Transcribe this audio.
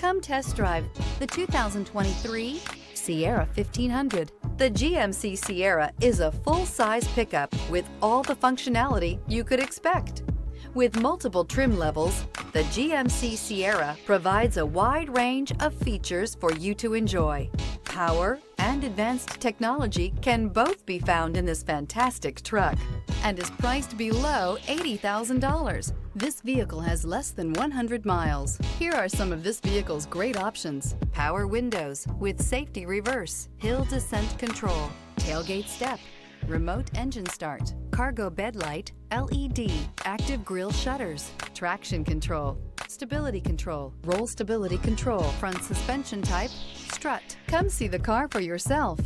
Come test drive the 2023 Sierra 1500. The GMC Sierra is a full-size pickup with all the functionality you could expect. With multiple trim levels, the GMC Sierra provides a wide range of features for you to enjoy. Power and advanced technology can both be found in this fantastic truck and is priced below $80,000. This vehicle has less than 100 miles. Here are some of this vehicle's great options: power windows with safety reverse, hill descent control, tailgate step, remote engine start, cargo bed light, LED, active grille shutters, traction control, stability control, roll stability control, front suspension type, strut. Come see the car for yourself.